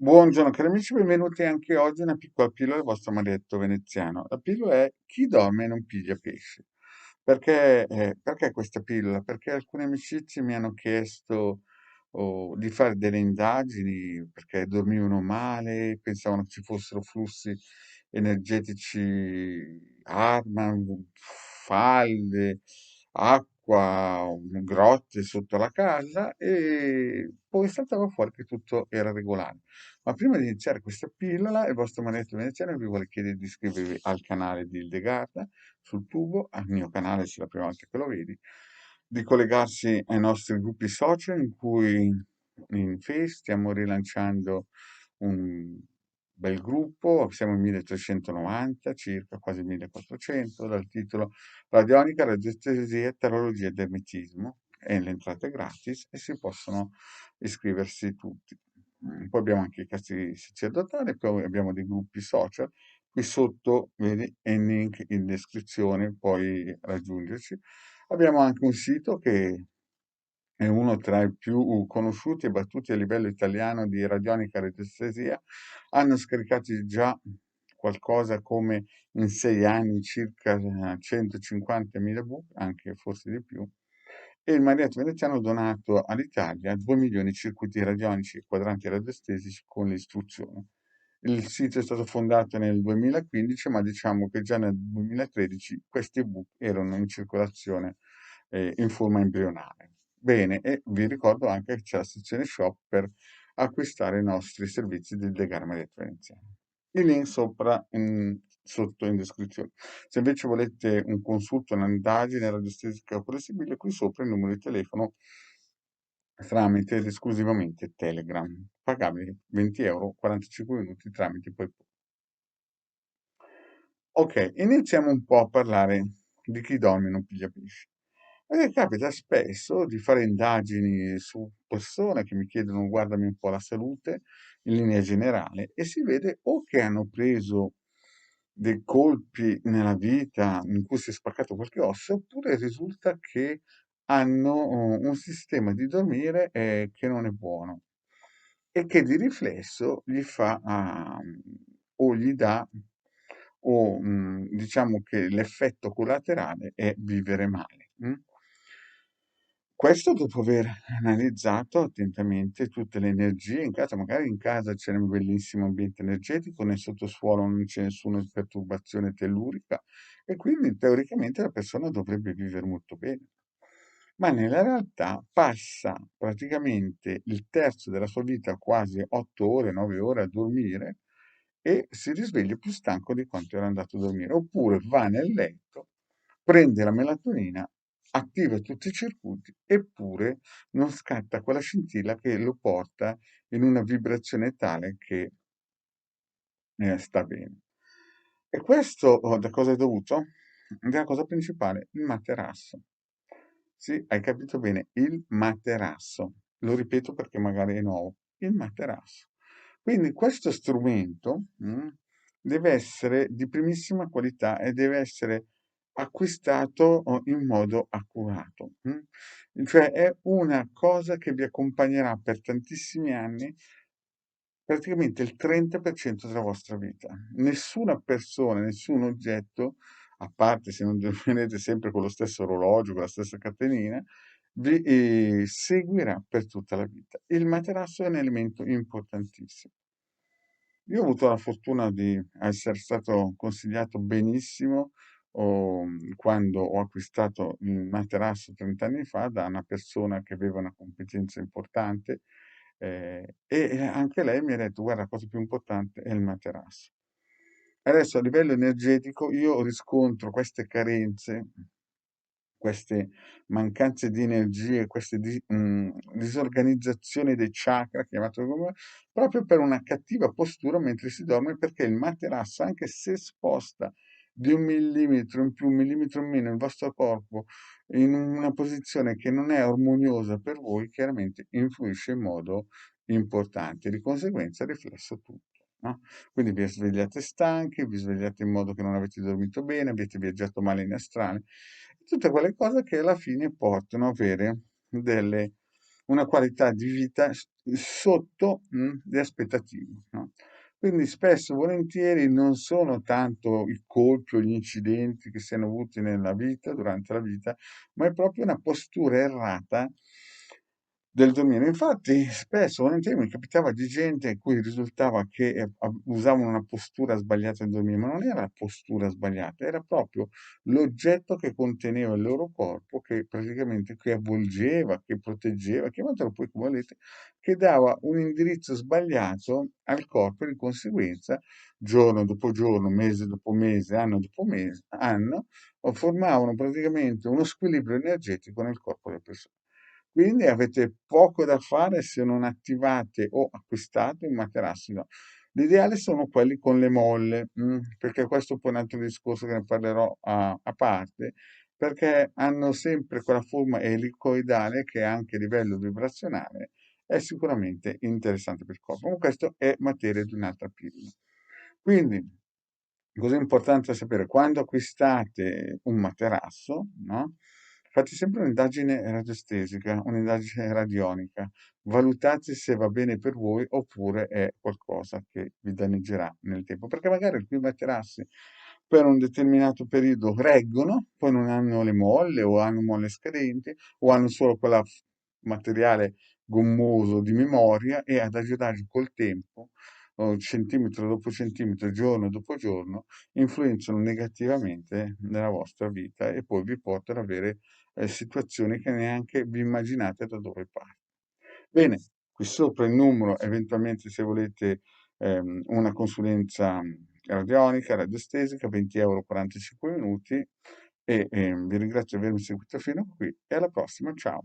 Buongiorno cari amici, benvenuti anche oggi a una piccola pillola del vostro amaretto veneziano. La pillola è chi dorme non piglia pesci. Perché questa pillola? Perché alcune amicizie mi hanno chiesto di fare delle indagini perché dormivano male, pensavano che ci fossero flussi energetici, falde, acqua, grotte sotto la casa e poi saltava fuori che tutto era regolare. Ma prima di iniziare questa pillola, il vostro maestro veneziano vi vuole chiedere di iscrivervi al canale di Ildegarda sul tubo, al mio canale se è la prima volta che lo vedi, di collegarsi ai nostri gruppi social in cui in Face stiamo rilanciando un bel gruppo, siamo in 1390 circa, quasi 1400, dal titolo Radionica, Radiestesia, Tarologia ed Ermetismo, e l'entrata è gratis e si possono iscriversi tutti. Poi abbiamo anche i casti sacerdotali, poi abbiamo dei gruppi social. Qui sotto vedi il link in descrizione, puoi raggiungerci. Abbiamo anche un sito che è uno tra i più conosciuti e battuti a livello italiano di radionica radiestesia. Hanno scaricato già qualcosa come in 6 anni circa 150.000 book, anche forse di più. E il Mariato Veneziano ha donato all'Italia 2 milioni di circuiti radionici e quadranti radiestesici con le istruzioni. Il sito è stato fondato nel 2015, ma diciamo che già nel 2013 questi ebook erano in circolazione in forma embrionale. Bene, e vi ricordo anche che c'è la sezione shop per acquistare i nostri servizi del Degarma Veneziano. Il link sotto in descrizione. Se invece volete un consulto, un'indagine radiestesica flessibile, qui sopra il numero di telefono tramite ed esclusivamente Telegram, pagabile 20 euro, 45 minuti tramite PayPal. Ok, iniziamo un po' a parlare di chi dorme e non piglia pesci. Perché capita spesso di fare indagini su persone che mi chiedono guardami un po' la salute in linea generale e si vede o che hanno preso dei colpi nella vita in cui si è spaccato qualche osso, oppure risulta che hanno un sistema di dormire che non è buono e che di riflesso gli fa o gli dà o diciamo che l'effetto collaterale è vivere male. Questo dopo aver analizzato attentamente tutte le energie in casa, magari in casa c'è un bellissimo ambiente energetico, nel sottosuolo non c'è nessuna perturbazione tellurica e quindi teoricamente la persona dovrebbe vivere molto bene. Ma nella realtà passa praticamente il terzo della sua vita, quasi 8 ore, 9 ore a dormire e si risveglia più stanco di quanto era andato a dormire. Oppure va nel letto, prende la melatonina, attiva tutti i circuiti, eppure non scatta quella scintilla che lo porta in una vibrazione tale che sta bene. E questo da cosa è dovuto? Dalla cosa principale, il materasso. Sì, hai capito bene, il materasso. Lo ripeto perché magari è nuovo. Il materasso. Quindi questo strumento deve essere di primissima qualità e deve essere acquistato in modo accurato. Cioè è una cosa che vi accompagnerà per tantissimi anni, praticamente il 30% della vostra vita. Nessuna persona, nessun oggetto, a parte se non dormirete sempre con lo stesso orologio, con la stessa catenina, vi seguirà per tutta la vita. Il materasso è un elemento importantissimo. Io ho avuto la fortuna di essere stato consigliato benissimo quando ho acquistato il materasso 30 anni fa da una persona che aveva una competenza importante e anche lei mi ha detto: guarda, la cosa più importante è il materasso. Adesso a livello energetico io riscontro queste carenze, queste mancanze di energie, queste disorganizzazioni dei chakra, chiamato come, proprio per una cattiva postura mentre si dorme, perché il materasso, anche se sposta di 1 millimetro in più, 1 millimetro in meno il vostro corpo in una posizione che non è armoniosa per voi, chiaramente influisce in modo importante, di conseguenza riflesso tutto. No? Quindi vi svegliate stanchi, vi svegliate in modo che non avete dormito bene, avete viaggiato male in astrale, tutte quelle cose che alla fine portano a avere delle una qualità di vita sotto le aspettative, no? Quindi spesso e volentieri non sono tanto i colpi o gli incidenti che si hanno avuti nella vita, durante la vita, ma è proprio una postura errata del dormire. Infatti, spesso, volentieri mi capitava di gente in cui risultava che usavano una postura sbagliata di dormire, ma non era la postura sbagliata, era proprio l'oggetto che conteneva il loro corpo, che praticamente che avvolgeva, che proteggeva, chiamatelo poi come volete, che dava un indirizzo sbagliato al corpo e di conseguenza, giorno dopo giorno, mese dopo mese, anno dopo mese, anno, formavano praticamente uno squilibrio energetico nel corpo delle persone. Quindi avete poco da fare se non attivate o acquistate un materasso. No. L'ideale sono quelli con le molle, perché questo poi è un altro discorso che ne parlerò a parte, perché hanno sempre quella forma elicoidale che anche a livello vibrazionale è sicuramente interessante per il corpo. Ma questo è materia di un'altra pillola. Quindi, cosa importante sapere, quando acquistate un materasso, no? Fate sempre un'indagine radiostesica, un'indagine radionica, valutate se va bene per voi oppure è qualcosa che vi danneggerà nel tempo, perché magari alcuni materassi per un determinato periodo reggono, poi non hanno le molle o hanno molle scadenti o hanno solo quella materiale gommoso di memoria e adagio adagio col tempo, o centimetro dopo centimetro, giorno dopo giorno, influenzano negativamente nella vostra vita e poi vi portano ad avere situazioni che neanche vi immaginate da dove parte. Bene, qui sopra il numero, eventualmente se volete una consulenza radionica, radiestesica, 20 euro 45 minuti e vi ringrazio di avermi seguito fino a qui e alla prossima, ciao.